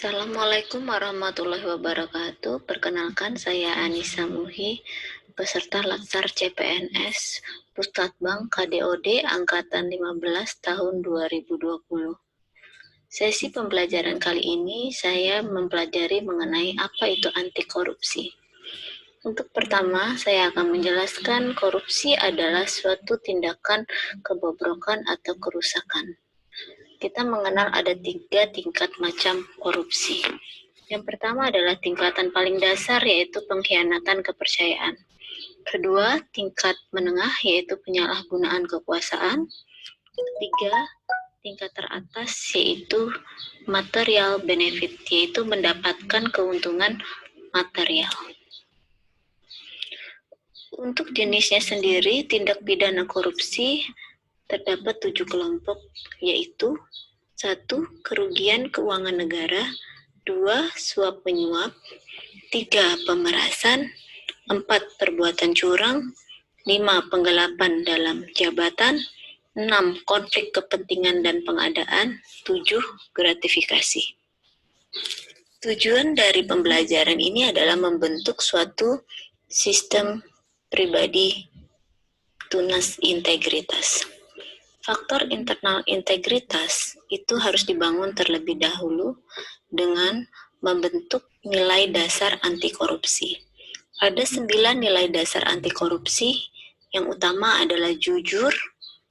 Assalamualaikum warahmatullahi wabarakatuh. Perkenalkan, saya Anissa Muhi, peserta Latsar CPNS Pustatbang KDOD Angkatan 15 tahun 2020. Sesi pembelajaran kali ini saya mempelajari mengenai apa itu anti korupsi. Untuk pertama, saya akan menjelaskan korupsi adalah suatu tindakan kebobrokan atau kerusakan. Kita mengenal ada 3 tingkat macam korupsi. Yang pertama adalah tingkatan paling dasar, yaitu pengkhianatan kepercayaan. Kedua, tingkat menengah, yaitu penyalahgunaan kekuasaan. 3, tingkat teratas, yaitu material benefit, yaitu mendapatkan keuntungan material. Untuk jenisnya sendiri, tindak pidana korupsi terdapat 7 kelompok, yaitu 1. Kerugian keuangan negara, 2. Suap menyuap, 3. Pemerasan, 4. Perbuatan curang, 5. Penggelapan dalam jabatan, 6. Konflik kepentingan dan pengadaan, 7. Gratifikasi. Tujuan dari pembelajaran ini adalah membentuk suatu sistem pribadi tunas integritas. Faktor internal integritas itu harus dibangun terlebih dahulu dengan membentuk nilai dasar anti korupsi. Ada 9 nilai dasar anti korupsi. Yang utama adalah jujur,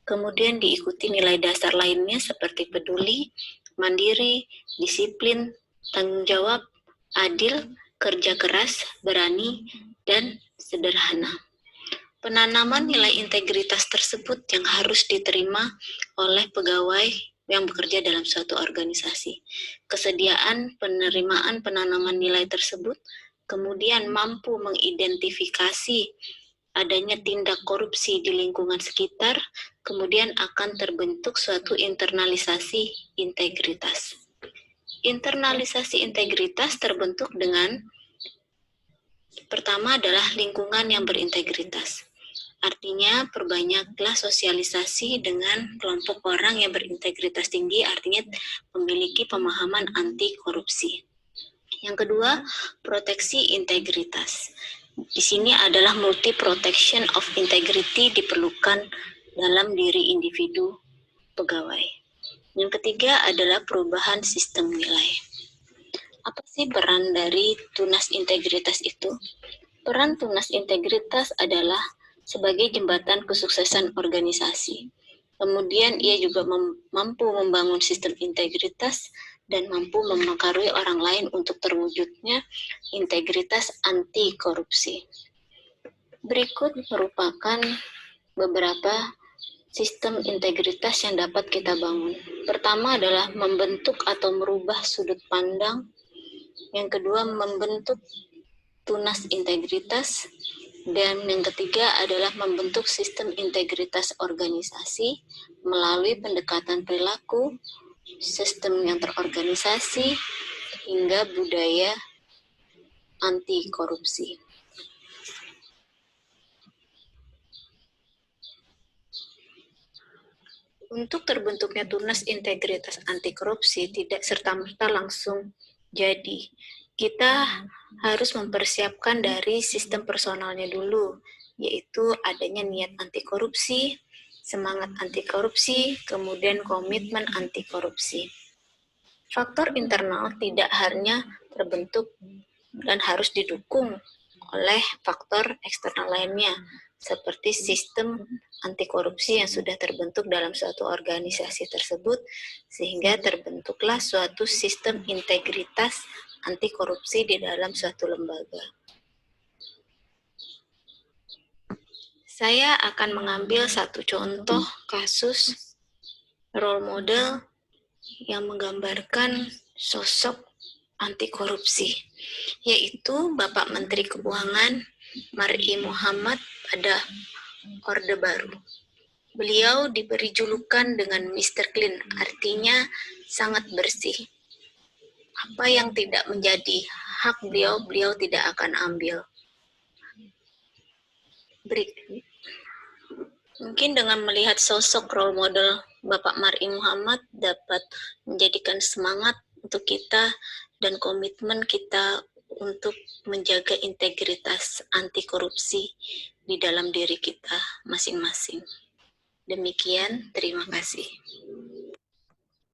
kemudian diikuti nilai dasar lainnya seperti peduli, mandiri, disiplin, tanggung jawab, adil, kerja keras, berani, dan sederhana. Penanaman nilai integritas tersebut yang harus diterima oleh pegawai yang bekerja dalam suatu organisasi. Kesediaan penerimaan penanaman nilai tersebut, kemudian mampu mengidentifikasi adanya tindak korupsi di lingkungan sekitar, kemudian akan terbentuk suatu internalisasi integritas. Internalisasi integritas terbentuk dengan pertama adalah lingkungan yang berintegritas. Artinya, perbanyaklah sosialisasi dengan kelompok orang yang berintegritas tinggi, artinya memiliki pemahaman anti korupsi. Yang kedua, proteksi integritas. Di sini adalah multi protection of integrity diperlukan dalam diri individu pegawai. Yang ketiga adalah perubahan sistem nilai. Apa sih peran dari tunas integritas itu? Peran tunas integritas adalah sebagai jembatan kesuksesan organisasi. Kemudian ia juga mampu membangun sistem integritas dan mampu mempengaruhi orang lain untuk terwujudnya integritas anti korupsi. Berikut merupakan beberapa sistem integritas yang dapat kita bangun. Pertama adalah membentuk atau merubah sudut pandang. Yang kedua, membentuk tunas integritas. Dan yang ketiga adalah membentuk sistem integritas organisasi melalui pendekatan perilaku, sistem yang terorganisasi, hingga budaya anti korupsi. Untuk terbentuknya tunas integritas anti korupsi tidak serta-merta langsung jadi. Kita harus mempersiapkan dari sistem personalnya dulu, yaitu adanya niat anti korupsi, semangat anti korupsi, kemudian komitmen anti korupsi. Faktor internal tidak hanya terbentuk dan harus didukung oleh faktor eksternal lainnya, seperti sistem anti korupsi yang sudah terbentuk dalam suatu organisasi tersebut, sehingga terbentuklah suatu sistem integritas anti korupsi di dalam suatu lembaga. Saya akan mengambil satu contoh kasus role model yang menggambarkan sosok anti korupsi, yaitu Bapak Menteri Keuangan Mar'i Muhammad pada Orde Baru. Beliau diberi julukan dengan Mr. Clean, artinya sangat bersih. Apa yang tidak menjadi hak beliau, beliau tidak akan ambil. Mungkin dengan melihat sosok role model Bapak Mar'i Muhammad dapat menjadikan semangat untuk kita dan komitmen kita untuk menjaga integritas anti korupsi di dalam diri kita masing-masing. Demikian, terima kasih.